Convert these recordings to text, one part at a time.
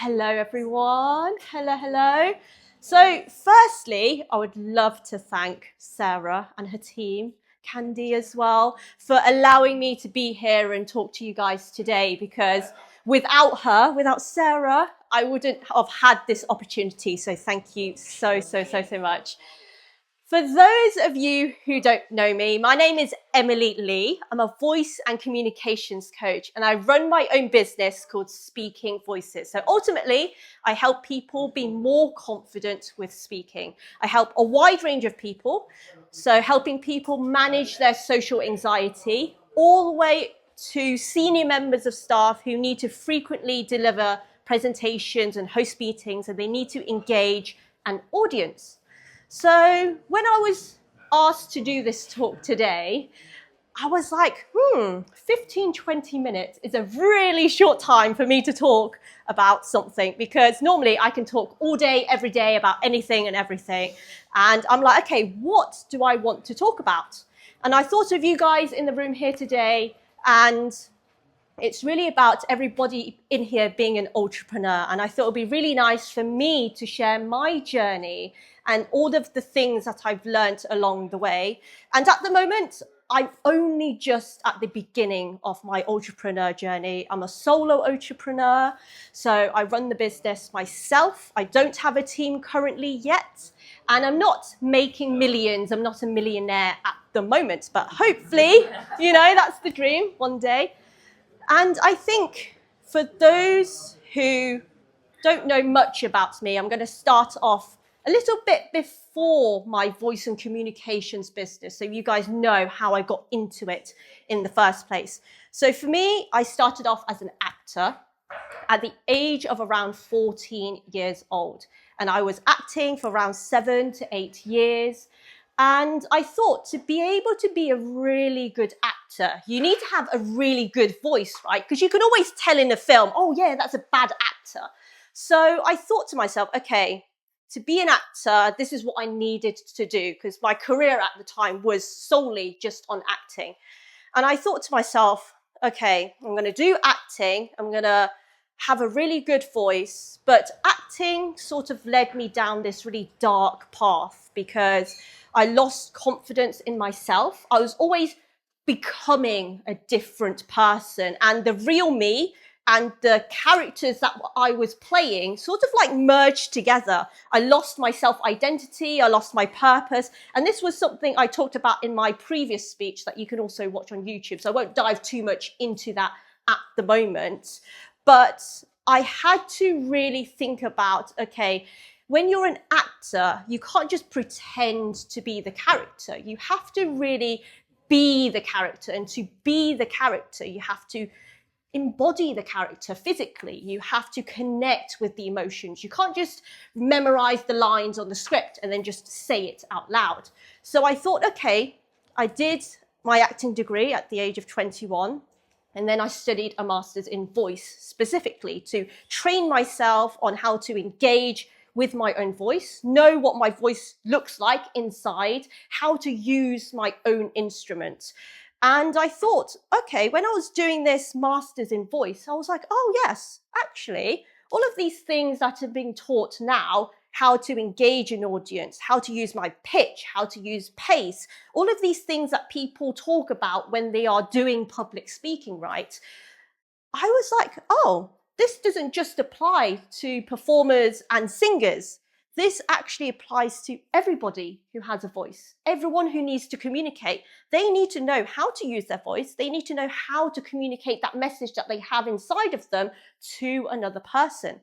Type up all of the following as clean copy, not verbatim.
Hello, everyone. Hello, hello. So, firstly, I would love to thank Sarah and her team, Candy as well, for allowing me to be here and talk to you guys today, because without her, without Sarah, I wouldn't have had this opportunity. So thank you so much. For those of you who don't know me, my name is Emily Lee. I'm a voice and communications coach, and I run my own business called Speaking Voices. So ultimately, I help people be more confident with speaking. I help a wide range of people, so helping people manage their social anxiety, all the way to senior members of staff who need to frequently deliver presentations and host meetings, and they need to engage an audience. So when I was asked to do this talk today, I was like, 15, 20 minutes is a really short time for me to talk about something, because normally I can talk all day, every day about anything and everything. And I'm like, okay, what do I want to talk about? And I thought of you guys in the room here today, and it's really about everybody in here being an entrepreneur. And I thought it would be really nice for me to share my journey and all of the things that I've learned along the way. And at the moment, I'm only just at the beginning of my entrepreneur journey. I'm a solo entrepreneur, so I run the business myself. I don't have a team currently yet, and I'm not making millions. I'm not a millionaire at the moment, but hopefully, that's the dream one day. And I think for those who don't know much about me, I'm going to start off a little bit before my voice and communications business, so you guys know how I got into it in the first place. So for me, I started off as an actor at the age of around 14 years old. And I was acting for around 7 to 8 years. And I thought, to be able to be a really good actor, you need to have a really good voice, right? Because you can always tell in a film, oh yeah, that's a bad actor. So I thought to myself, okay, to be an actor, this is what I needed to do, because my career at the time was solely just on acting. And I thought to myself, okay, I'm going to do acting. I'm going to have a really good voice. But acting sort of led me down this really dark path, because I lost confidence in myself. I was always becoming a different person, and the real me and the characters that I was playing sort of like merged together. I lost my self-identity, I lost my purpose. And this was something I talked about in my previous speech that you can also watch on YouTube. So I won't dive too much into that at the moment. But I had to really think about, okay, when you're an actor, you can't just pretend to be the character. You have to really be the character. And to be the character, you have to embody the character physically. You have to connect with the emotions. You can't just memorize the lines on the script and then just say it out loud. So I thought, okay, I did my acting degree at the age of 21. And then I studied a master's in voice specifically to train myself on how to engage with my own voice, know what my voice looks like inside, how to use my own instrument. And I thought, okay, when I was doing this master's in voice, I was like, oh yes, actually, all of these things that are being taught now, how to engage an audience, how to use my pitch, how to use pace, all of these things that people talk about when they are doing public speaking, right? I was like, oh, this doesn't just apply to performers and singers. This actually applies to everybody who has a voice, everyone who needs to communicate. They need to know how to use their voice. They need to know how to communicate that message that they have inside of them to another person.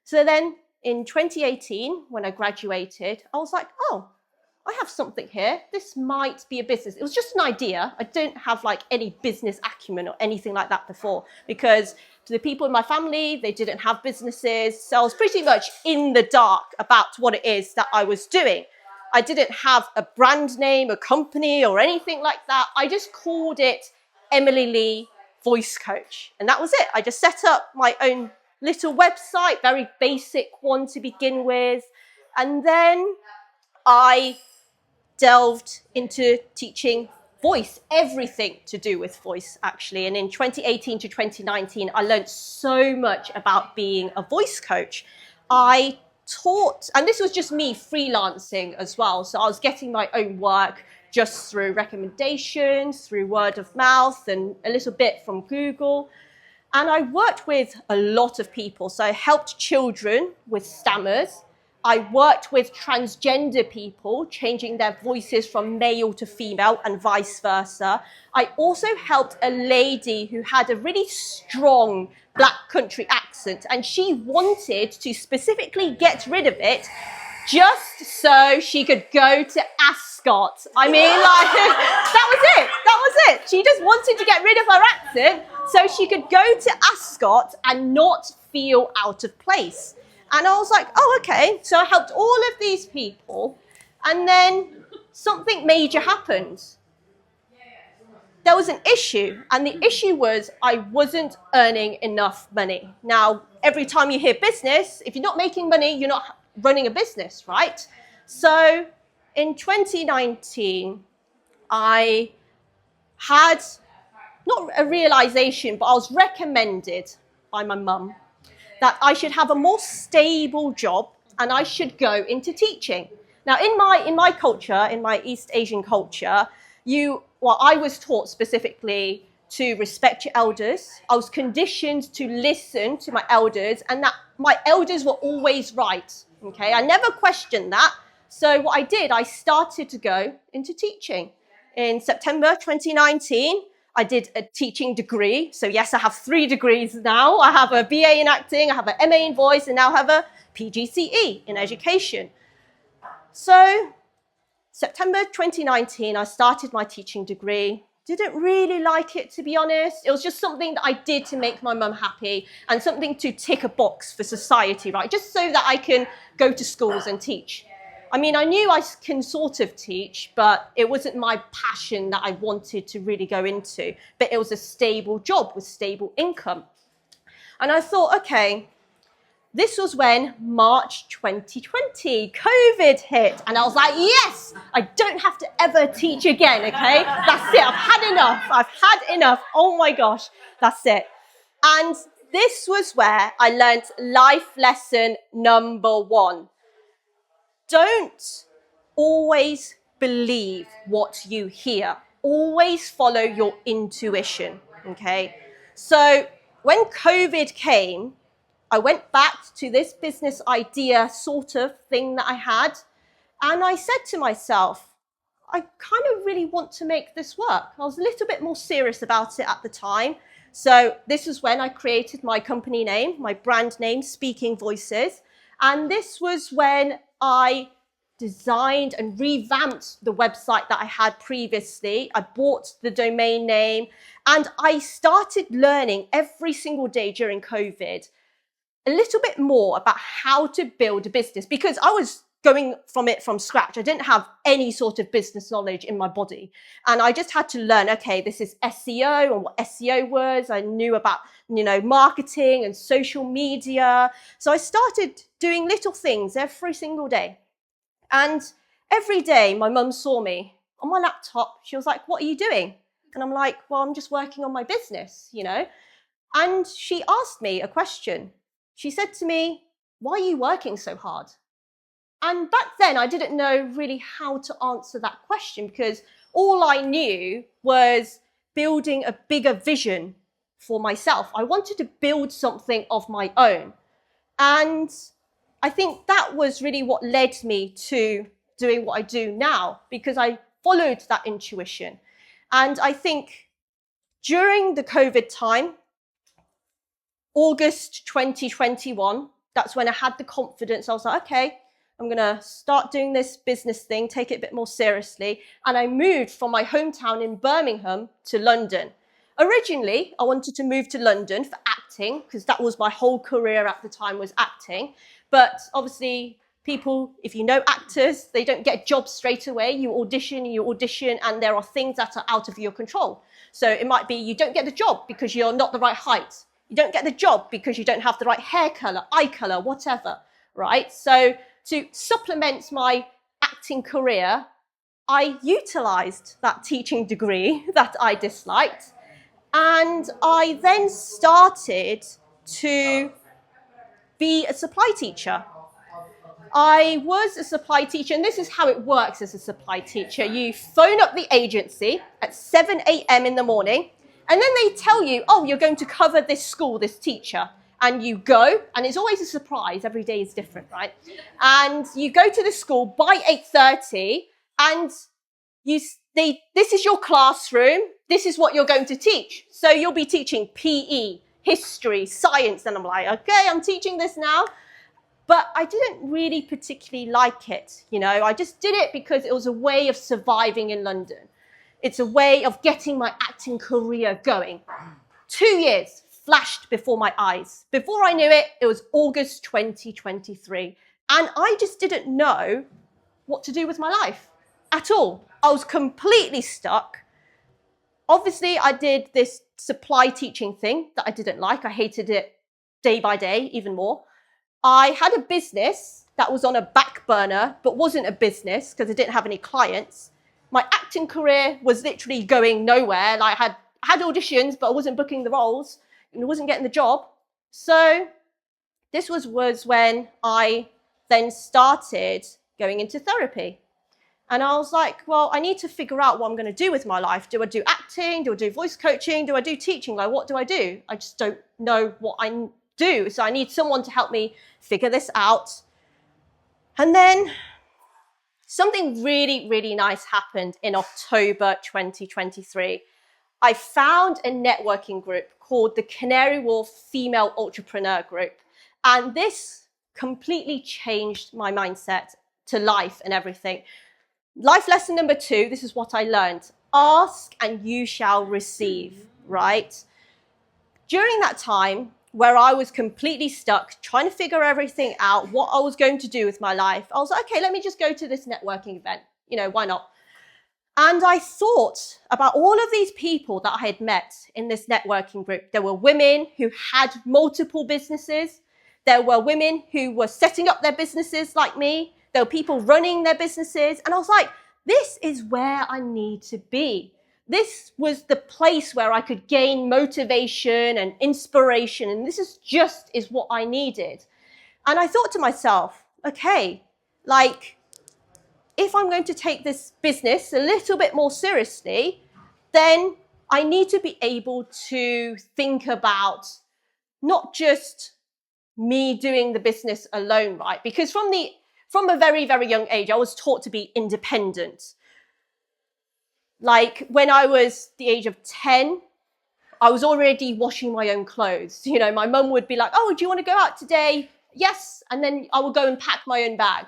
So then in 2018, when I graduated, I was like, oh, I have something here. This might be a business. It was just an idea. I don't have like any business acumen or anything like that before, because to the people in my family, they didn't have businesses. So I was pretty much in the dark about what it is that I was doing. I didn't have a brand name, a company or anything like that. I just called it Emily Lee Voice Coach. And that was it. I just set up my own little website, very basic one to begin with. And then I delved into teaching voice, everything to do with voice, actually. And in 2018 to 2019, I learned so much about being a voice coach. I taught, and this was just me freelancing as well. So I was getting my own work just through recommendations, through word of mouth, and a little bit from Google. And I worked with a lot of people. So I helped children with stammers. I worked with transgender people, changing their voices from male to female and vice versa. I also helped a lady who had a really strong black country accent, and she wanted to specifically get rid of it just so she could go to Ascot. I mean, like, that was it. That was it. She just wanted to get rid of her accent so she could go to Ascot and not feel out of place. And I was like, oh, okay. So I helped all of these people. And then something major happened. There was an issue. And the issue was I wasn't earning enough money. Now, every time you hear business, if you're not making money, you're not running a business, right? So in 2019, I had not a realization, but I was recommended by my mum that I should have a more stable job and I should go into teaching. Now, in my culture, in my East Asian culture, I was taught specifically to respect your elders. I was conditioned to listen to my elders, and that my elders were always right. Okay, I never questioned that. So what I did, I started to go into teaching. In September 2019, I did a teaching degree. So yes, I have 3 degrees now. I have a BA in acting, I have an MA in voice, and now I have a PGCE in education. So September 2019, I started my teaching degree. Didn't really like it, to be honest. It was just something that I did to make my mum happy and something to tick a box for society, right? Just so that I can go to schools and teach. I mean, I knew I can sort of teach, but it wasn't my passion that I wanted to really go into. But it was a stable job with stable income. And I thought, okay, this was when March 2020, COVID hit. And I was like, yes, I don't have to ever teach again, okay? That's it, I've had enough. I've had enough. Oh my gosh, that's it. And this was where I learned life lesson number 1. Don't always believe what you hear. Always follow your intuition, okay? So when COVID came, I went back to this business idea sort of thing that I had, and I said to myself, I kind of really want to make this work. I was a little bit more serious about it at the time. So this is when I created my company name, my brand name, Speaking Voices. And this was when I designed and revamped the website that I had previously. I bought the domain name, and I started learning every single day during COVID a little bit more about how to build a business, because I was going from scratch. I didn't have any sort of business knowledge in my body. And I just had to learn, okay, this is SEO and what SEO was. I knew about, marketing and social media. So I started doing little things every single day. And every day my mum saw me on my laptop. She was like, what are you doing? And I'm like, well, I'm just working on my business, And she asked me a question. She said to me, why are you working so hard? And back then I didn't know really how to answer that question, because all I knew was building a bigger vision for myself. I wanted to build something of my own. And I think that was really what led me to doing what I do now, because I followed that intuition. And I think during the COVID time, August 2021, that's when I had the confidence. I was like, okay, I'm going to start doing this business thing, take it a bit more seriously. And I moved from my hometown in Birmingham to London. Originally, I wanted to move to London for acting, because that was my whole career at the time, was acting. But obviously, people, if you know actors, they don't get jobs straight away. You audition, and there are things that are out of your control. So it might be you don't get the job because you're not the right height. You don't get the job because you don't have the right hair color, eye color, whatever, right? So to supplement my acting career, I utilised that teaching degree that I disliked, and I then started to be a supply teacher. I was a supply teacher, and this is how it works as a supply teacher. You phone up the agency at 7 a.m. in the morning, and then they tell you, oh, you're going to cover this school, this teacher. And you go, and it's always a surprise. Every day is different, right? And you go to the school by 8:30, and this is your classroom. This is what you're going to teach. So you'll be teaching PE, history, science. And I'm like, okay, I'm teaching this now. But I didn't really particularly like it. I just did it because it was a way of surviving in London. It's a way of getting my acting career going. 2 years flashed before my eyes. Before I knew it, it was August 2023. And I just didn't know what to do with my life at all. I was completely stuck. Obviously, I did this supply teaching thing that I didn't like. I hated it day by day, even more. I had a business that was on a back burner, but wasn't a business because I didn't have any clients. My acting career was literally going nowhere. Like I had auditions, but I wasn't booking the roles and I wasn't getting the job. So this was when I then started going into therapy. And I was like, well, I need to figure out what I'm going to do with my life. Do I do acting? Do I do voice coaching? Do I do teaching? Like, what do I do? I just don't know what I do. So I need someone to help me figure this out. And then something really, really nice happened in October 2023. I found a networking group called the Canary Wharf Female Entrepreneur Group. And this completely changed my mindset to life and everything. Life lesson number 2, this is what I learned. Ask and you shall receive, right? During that time where I was completely stuck, trying to figure everything out, what I was going to do with my life, I was like, okay, let me just go to this networking event. Why not? And I thought about all of these people that I had met in this networking group. There were women who had multiple businesses. There were women who were setting up their businesses like me. There were people running their businesses. And I was like, this is where I need to be. This was the place where I could gain motivation and inspiration. And this is what I needed. And I thought to myself, okay, if I'm going to take this business a little bit more seriously, then I need to be able to think about not just me doing the business alone, right? Because from a very, very young age, I was taught to be independent. Like when I was the age of 10, I was already washing my own clothes. My mum would be like, oh, do you want to go out today? Yes. And then I would go and pack my own bag.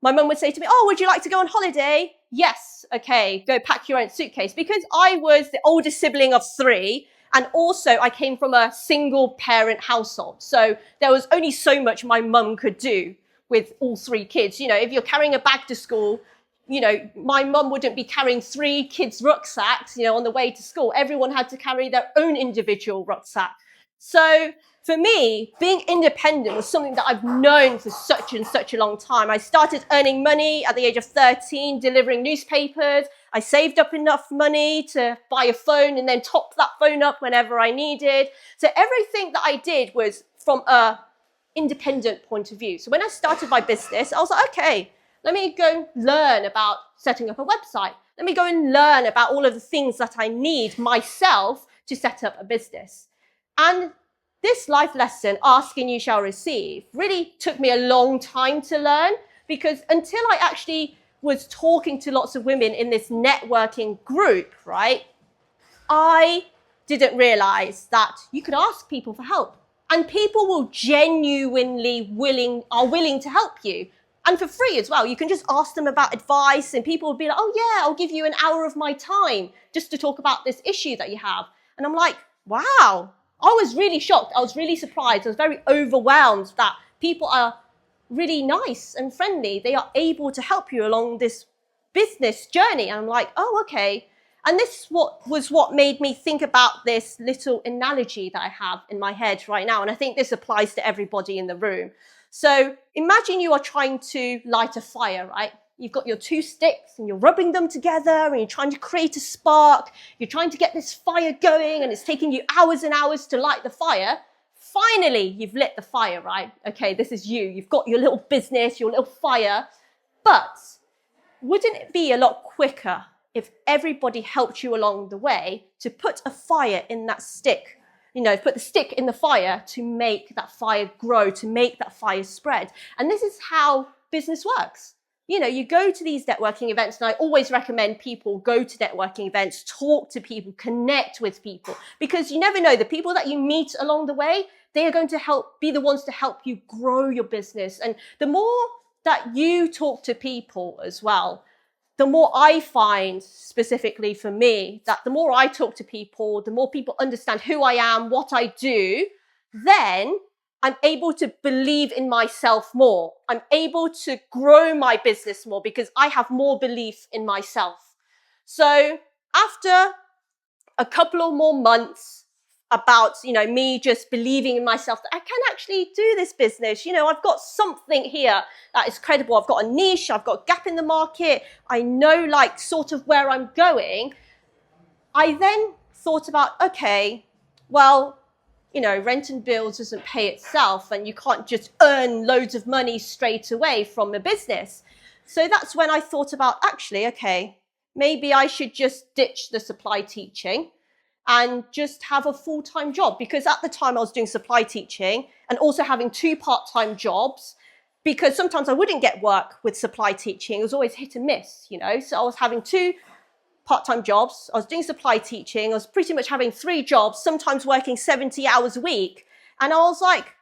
My mum would say to me, oh, would you like to go on holiday? Yes. Okay, go pack your own suitcase. Because I was the oldest sibling of 3. And also I came from a single parent household. So there was only so much my mum could do with all 3 kids. If you're carrying a bag to school, my mum wouldn't be carrying 3 kids' rucksacks, on the way to school. Everyone had to carry their own individual rucksack. So for me, being independent was something that I've known for such and such a long time. I started earning money at the age of 13, delivering newspapers. I saved up enough money to buy a phone and then top that phone up whenever I needed. So everything that I did was from a independent point of view. So when I started my business, I was like, okay, let me go learn about setting up a website. Let me go and learn about all of the things that I need myself to set up a business. And this life lesson, ask and you shall receive, really took me a long time to learn, because until I actually was talking to lots of women in this networking group, right, I didn't realize that you could ask people for help. And people will genuinely willing to help you. And for free as well. You can just ask them about advice and people will be like, oh yeah, I'll give you an hour of my time just to talk about this issue that you have. And I'm like, wow. I was really shocked. I was really surprised. I was very overwhelmed that people are really nice and friendly. They are able to help you along this business journey. And I'm like, oh, okay. And this was what made me think about this little analogy that I have in my head right now. And I think this applies to everybody in the room. So imagine you are trying to light a fire, right? You've got your two sticks and you're rubbing them together and you're trying to create a spark. You're trying to get this fire going and it's taking you hours and hours to light the fire. Finally, you've lit the fire, right? Okay, this is you. You've got your little business, your little fire. But wouldn't it be a lot quicker if everybody helped you along the way to put a fire in that stick? Put the stick in the fire to make that fire grow, to make that fire spread. And this is how business works. You go to these networking events, and I always recommend people go to networking events, talk to people, connect with people, because you never know, the people that you meet along the way, they are going to be the ones to help you grow your business. And the more that you talk to people as well, the more I find, specifically for me, that the more I talk to people, the more people understand who I am, what I do, then I'm able to believe in myself more. I'm able to grow my business more because I have more belief in myself. So after a couple of more months about, me just believing in myself that I can actually do this business, I've got something here that is credible. I've got a niche, I've got a gap in the market. I know sort of where I'm going. I then thought about, okay, well, rent and bills doesn't pay itself and you can't just earn loads of money straight away from a business. So that's when I thought about, actually, okay, maybe I should just ditch the supply teaching and just have a full-time job. Because at the time I was doing supply teaching and also having 2 part-time jobs, because sometimes I wouldn't get work with supply teaching. It was always hit and miss, So I was having 2 part-time jobs. I was doing supply teaching. I was pretty much having 3 jobs, sometimes working 70 hours a week. And I was like,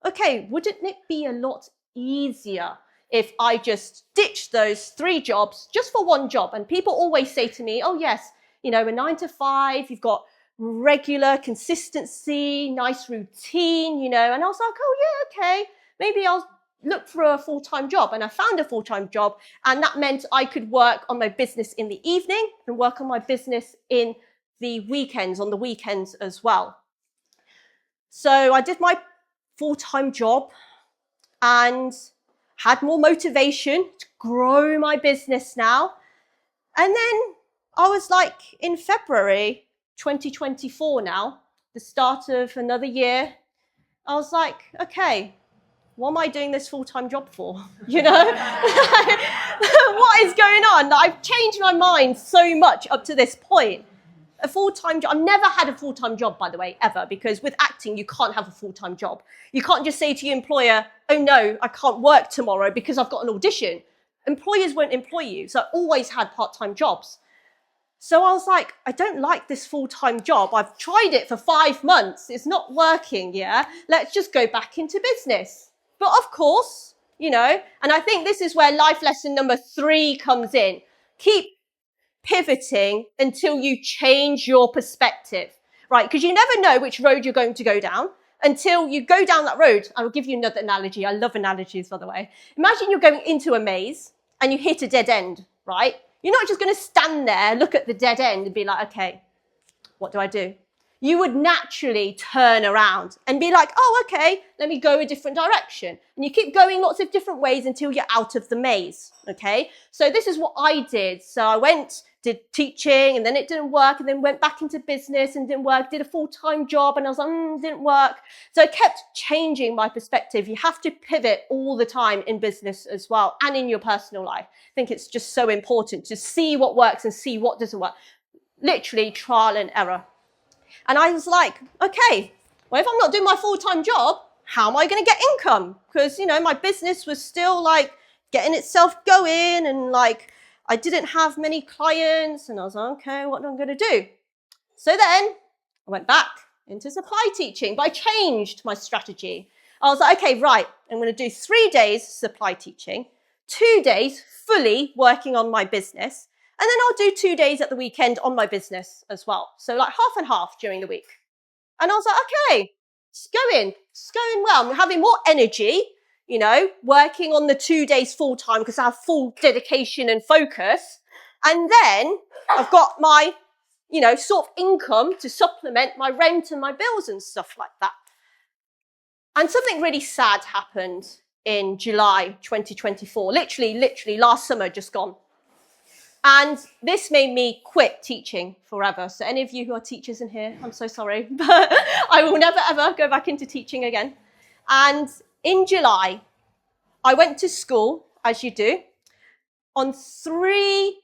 okay, wouldn't it be a lot easier if I just ditched those 3 jobs just for 1 job? And people always say to me, oh yes, a 9 to 5, you've got regular consistency, nice routine, and I was like, oh yeah, okay, maybe I'll look for a full-time job. And I found a full-time job, and that meant I could work on my business in the evening and work on my business in the weekends, on the weekends as well. So I did my full-time job and had more motivation to grow my business now. And then I was like, in February 2024 now, the start of another year, I was like, okay, what am I doing this full-time job for? What is going on? I've changed my mind so much up to this point. A full-time job, I've never had a full-time job, by the way, ever, because with acting, you can't have a full-time job. You can't just say to your employer, oh no, I can't work tomorrow because I've got an audition. Employers won't employ you. So I always had part-time jobs. So I was like, I don't like this full-time job. I've tried it for 5 months. It's not working, yeah? Let's just go back into business. But of course, and I think this is where life lesson number 3 comes in. Keep pivoting until you change your perspective, right? Because you never know which road you're going to go down until you go down that road. I will give you another analogy. I love analogies, by the way. Imagine you're going into a maze and you hit a dead end, right? You're not just going to stand there, look at the dead end and be like, okay, what do I do? You would naturally turn around and be like, oh, okay, let me go a different direction. And you keep going lots of different ways until you're out of the maze, okay? So this is what I did. So I did teaching, and then it didn't work, and then went back into business and didn't work, did a full-time job, and I was like, didn't work. So I kept changing my perspective. You have to pivot all the time in business as well, and in your personal life. I think it's just so important to see what works and see what doesn't work. Literally trial and error. And I was like, okay, well, if I'm not doing my full-time job, how am I going to get income? Because, my business was still getting itself going, and I didn't have many clients, and I was like, okay, what am I going to do? So then I went back into supply teaching, but I changed my strategy. I was like, okay, right, I'm going to do 3 days supply teaching, 2 days fully working on my business, and then I'll do 2 days at the weekend on my business as well. So half and half during the week. And I was like, okay, it's going well. I'm having more energy, working on the 2 days full time because I have full dedication and focus. And then I've got my, sort of income to supplement my rent and my bills and stuff like that. And something really sad happened in July 2024, literally last summer, just gone. And this made me quit teaching forever. So any of you who are teachers in here, I'm so sorry, but I will never, ever go back into teaching again. And in July, I went to school, as you do. On 3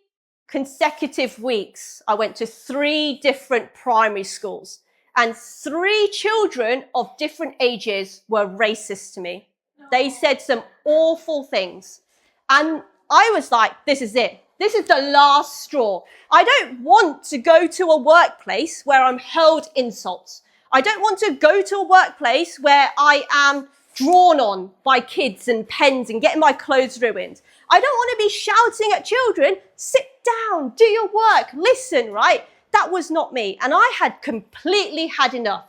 consecutive weeks, I went to 3 different primary schools. And 3 children of different ages were racist to me. They said some awful things. And I was like, this is it. This is the last straw. I don't want to go to a workplace where I'm hurled insults. I don't want to go to a workplace where I am drawn on by kids and pens and getting my clothes ruined. I don't want to be shouting at children, sit down, do your work, listen, right? That was not me. And I had completely had enough.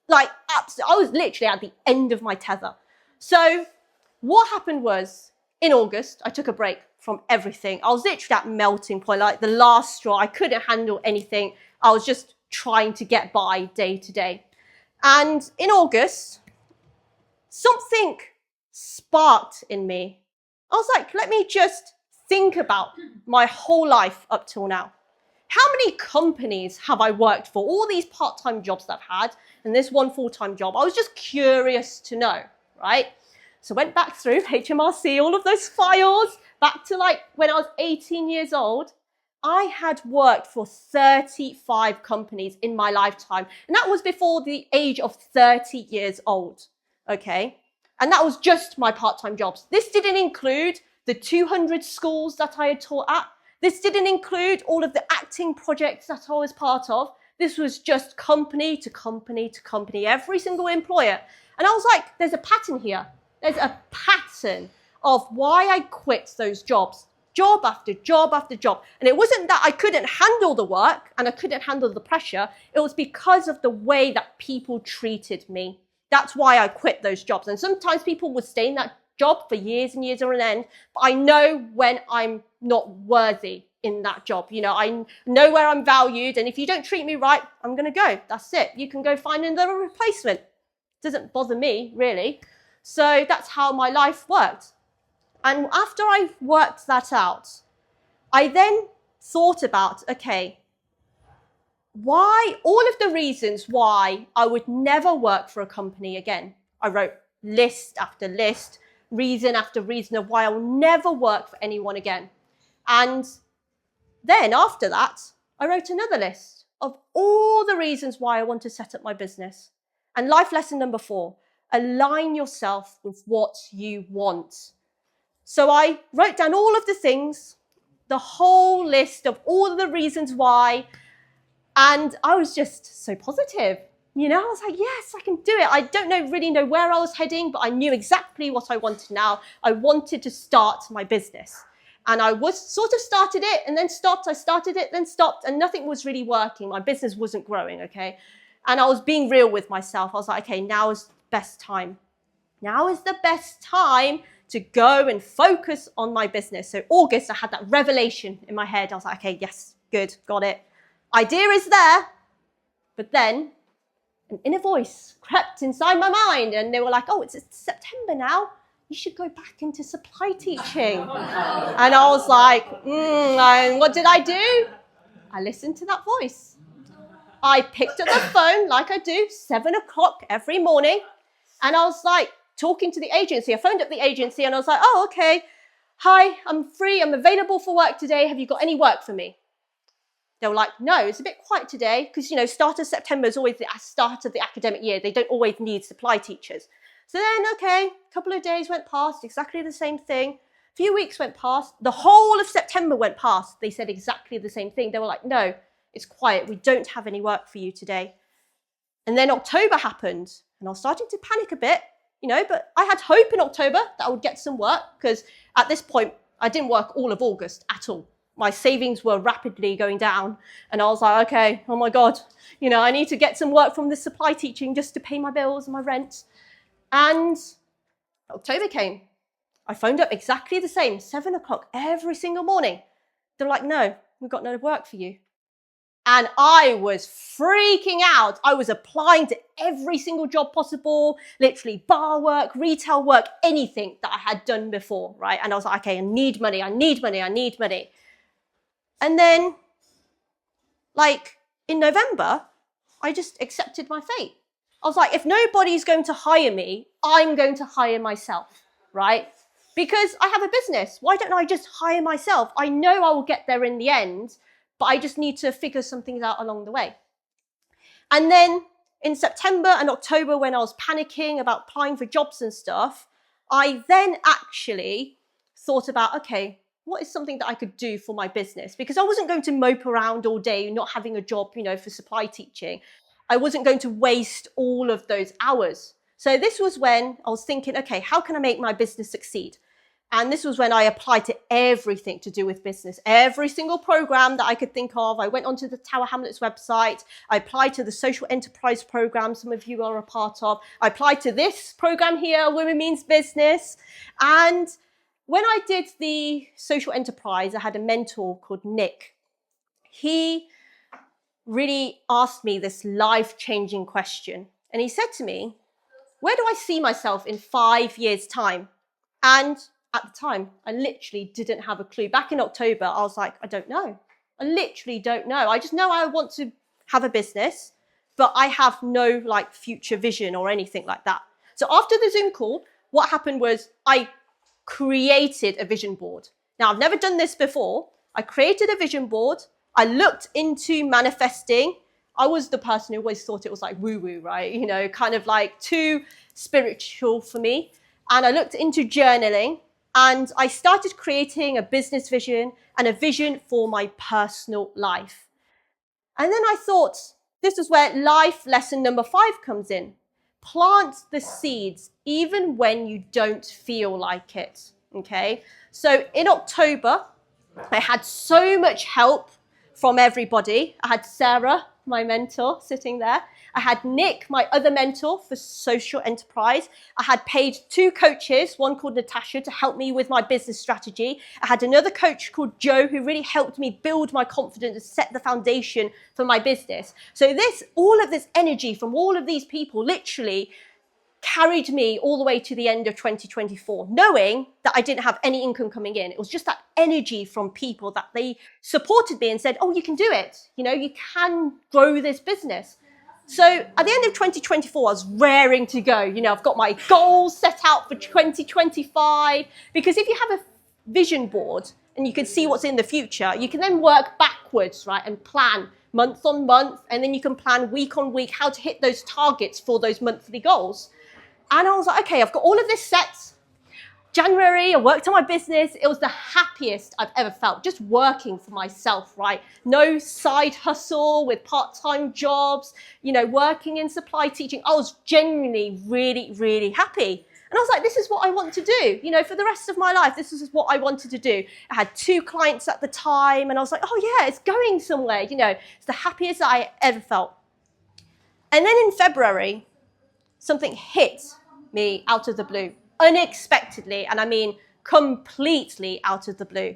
Like, absolutely, I was literally at the end of my tether. So what happened was, in August, I took a break from everything. I was literally at melting point, like the last straw. I couldn't handle anything. I was just trying to get by day to day. And in August, something sparked in me. I was like, let me just think about my whole life up till now. How many companies have I worked for? All these part-time jobs that I've had and this one full-time job. I was just curious to know, right? So I went back through HMRC, all of those files, back to like when I was 18 years old. I had worked for 35 companies in my lifetime. And that was before the age of 30 years old, okay? And that was just my part-time jobs. This didn't include the 200 schools that I had taught at. This didn't include all of the acting projects that I was part of. This was just company to company to company, every single employer. And I was like, there's a pattern here. There's a pattern of why I quit those jobs, job after job after job. And it wasn't that I couldn't handle the work and I couldn't handle the pressure. It was because of the way that people treated me. That's why I quit those jobs. And sometimes people would stay in that job for years and years on end, but I know when I'm not worthy in that job. You know, I know where I'm valued, and if you don't treat me right, I'm going to go. That's it. You can go find another replacement. Doesn't bother me, really. So that's how my life worked. And after I worked that out, I then thought about, okay, why, all of the reasons why I would never work for a company again. I wrote list after list, reason after reason of why I will never work for anyone again. And then after that, I wrote another list of all the reasons why I want to set up my business. And life lesson number 4, align yourself with what you want. So I wrote down all of the things, the whole list of all the reasons why, and I was just so positive. You know, I was like, yes, I can do it. I don't really know where I was heading, but I knew exactly what I wanted now. I wanted to start my business. And I was sort of started it and then stopped. I started it, then stopped, and nothing was really working. My business wasn't growing, okay? And I was being real with myself. I was like, okay, now is the best time. Now is the best time to go and focus on my business. So August, I had that revelation in my head. I was like, okay, yes, good, got it. Idea is there. But then an inner voice crept inside my mind, and they were like, oh, it's September now. You should go back into supply teaching. And I was like, what did I do? I listened to that voice. I picked up the phone like I do, 7 o'clock every morning. And I was like talking to the agency. I phoned up the agency and I was like, oh, okay. Hi, I'm free. I'm available for work today. Have you got any work for me? They were like, no, it's a bit quiet today because, you know, start of September is always the start of the academic year. They don't always need supply teachers. So then, okay, a couple of days went past, exactly the same thing. A few weeks went past. The whole of September went past. They said exactly the same thing. They were like, no, it's quiet. We don't have any work for you today. And then October happened, and I was starting to panic a bit, you know, but I had hope in October that I would get some work because at this point, I didn't work all of August at all. My savings were rapidly going down, and I was like, okay, oh my God, you know, I need to get some work from this supply teaching just to pay my bills and my rent. And October came. I phoned up exactly the same, 7 o'clock every single morning. They're like, no, we've got no work for you. And I was freaking out. I was applying to every single job possible, literally bar work, retail work, anything that I had done before, right? And I was like, okay, I need money. And then, like, in November, I just accepted my fate. I was like, if nobody's going to hire me, I'm going to hire myself, right? Because I have a business. Why don't I just hire myself? I know I will get there in the end, but I just need to figure some things out along the way. And then in September and October, when I was panicking about applying for jobs and stuff, I then actually thought about, okay, what is something that I could do for my business? Because I wasn't going to mope around all day, not having a job, for supply teaching. I wasn't going to waste all of those hours. So this was when I was thinking, okay, how can I make my business succeed? And this was when I applied to everything to do with business, every single program that I could think of. I went onto the Tower Hamlets website. I applied to the social enterprise program some of you are a part of. I applied to this program here, Women Means Business. And when I did the social enterprise, I had a mentor called Nick. He really asked me this life-changing question. And he said to me, where do I see myself in 5 years' time? And at the time, I literally didn't have a clue. Back in October, I was like, I don't know. I literally don't know. I just know I want to have a business, but I have no future vision or anything like that. So after the Zoom call, what happened was I created a vision board. Now, I've never done this before. I created a vision board. I looked into manifesting. I was the person who always thought it was like woo-woo, right? Kind of like too spiritual for me. And I looked into journaling. And I started creating a business vision and a vision for my personal life. And then I thought, this is where life lesson number 5 comes in. Plant the seeds even when you don't feel like it, okay? So in October, I had so much help from everybody. I had Sarah, my mentor, sitting there. I had Nick, my other mentor for social enterprise. I had paid 2 coaches, one called Natasha, to help me with my business strategy. I had another coach called Joe who really helped me build my confidence and set the foundation for my business. So all of this energy from all of these people literally carried me all the way to the end of 2024, knowing that I didn't have any income coming in. It was just that energy from people that they supported me and said, oh, you can do it. You can grow this business. So at the end of 2024, I was raring to go. I've got my goals set out for 2025, because if you have a vision board and you can see what's in the future, you can then work backwards, right, and plan month on month, and then you can plan week on week how to hit those targets for those monthly goals. And I was like, okay, I've got all of this set. January, I worked on my business. It was the happiest I've ever felt, just working for myself, right? No side hustle with part-time jobs, working in supply teaching. I was genuinely really, really happy. And I was like, this is what I want to do. For the rest of my life, this is what I wanted to do. I had 2 clients at the time, and I was like, oh yeah, it's going somewhere. It's the happiest I ever felt. And then in February, something hit me out of the blue. Unexpectedly, and I mean completely out of the blue.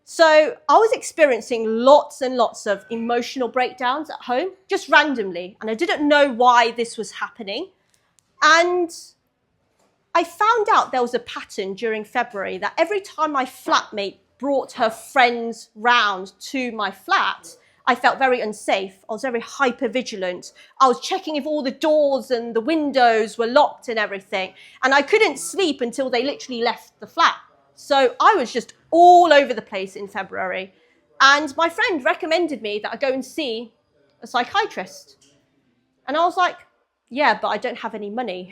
So I was experiencing lots and lots of emotional breakdowns at home, just randomly, and I didn't know why this was happening. And I found out there was a pattern during February that every time my flatmate brought her friends round to my flat, I felt very unsafe. I was very hyper-vigilant. I was checking if all the doors and the windows were locked and everything. And I couldn't sleep until they literally left the flat. So I was just all over the place in February. And my friend recommended me that I go and see a psychiatrist. And I was like, yeah, but I don't have any money,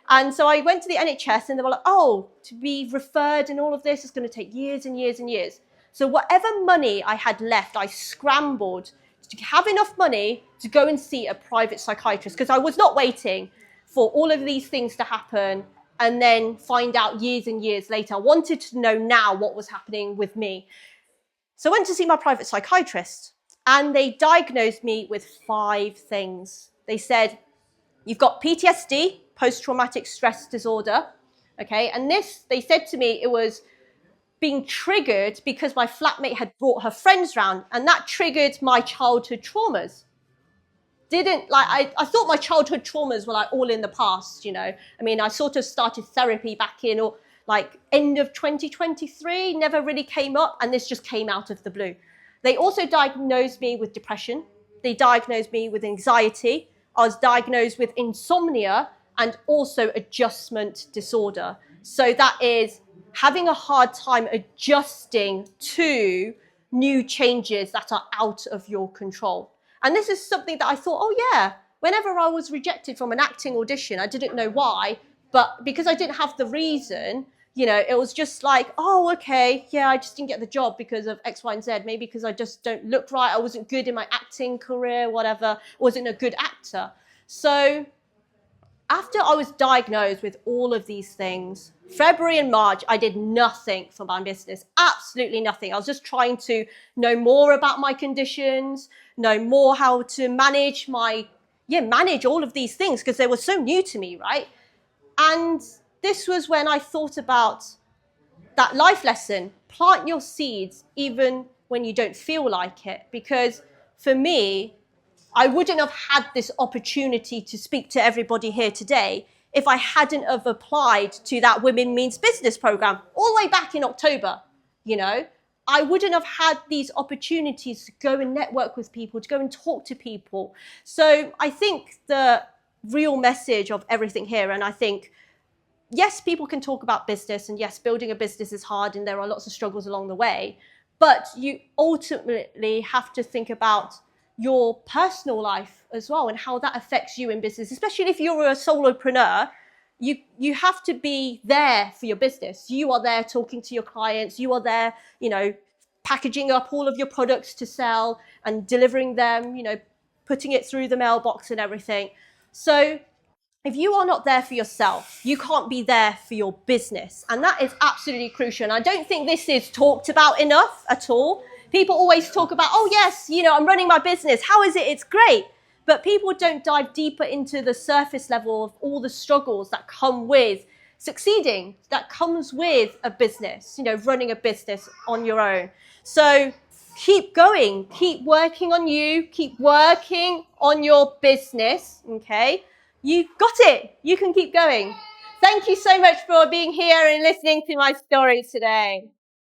And so I went to the NHS and they were like, oh, to be referred and all of this is going to take years and years and years. So whatever money I had left, I scrambled to have enough money to go and see a private psychiatrist, because I was not waiting for all of these things to happen and then find out years and years later. I wanted to know now what was happening with me. So I went to see my private psychiatrist, and they diagnosed me with 5 things. They said, you've got PTSD, post-traumatic stress disorder, okay? And this, they said to me, it was being triggered because my flatmate had brought her friends round, and that triggered my childhood traumas. didn't like, I thought my childhood traumas were like all in the past, you know. I mean, I sort of started therapy back in or like end of 2023, never really came up, and this just came out of the blue. They also diagnosed me with depression. They diagnosed me with anxiety. I was diagnosed with insomnia and also adjustment disorder. So that is having a hard time adjusting to new changes that are out of your control. And this is something that I thought, oh yeah, whenever I was rejected from an acting audition, I didn't know why, but because I didn't have the reason, you know, it was just like, oh, okay, yeah, I just didn't get the job because of X, Y, and Z. Maybe because I just don't look right. I wasn't good in my acting career, whatever. Wasn't a good actor. So after I was diagnosed with all of these things, February and March, I did nothing for my business, absolutely nothing. I was just trying to know more about my conditions, know more how to manage manage all of these things because they were so new to me, right? And this was when I thought about that life lesson, plant your seeds even when you don't feel like it. Because for me, I wouldn't have had this opportunity to speak to everybody here today if I hadn't have applied to that Women Means Business program all the way back in October, you know. I wouldn't have had these opportunities to go and network with people, to go and talk to people. So I think the real message of everything here, and I think, yes, people can talk about business, and yes, building a business is hard and there are lots of struggles along the way, but you ultimately have to think about your personal life as well and how that affects you in business, especially if you're a solopreneur. You have to be there for your business. You are there talking to your clients. You are there, you know, packaging up all of your products to sell and delivering them, you know, putting it through the mailbox and everything. So if you are not there for yourself, you can't be there for your business. And that is absolutely crucial. And I don't think this is talked about enough at all. People always talk about, oh, yes, you know, I'm running my business. How is it? It's great. But people don't dive deeper into the surface level of all the struggles that come with succeeding, that comes with a business, you know, running a business on your own. So keep going, keep working on you, keep working on your business, okay? You got it. You can keep going. Thank you so much for being here and listening to my story today.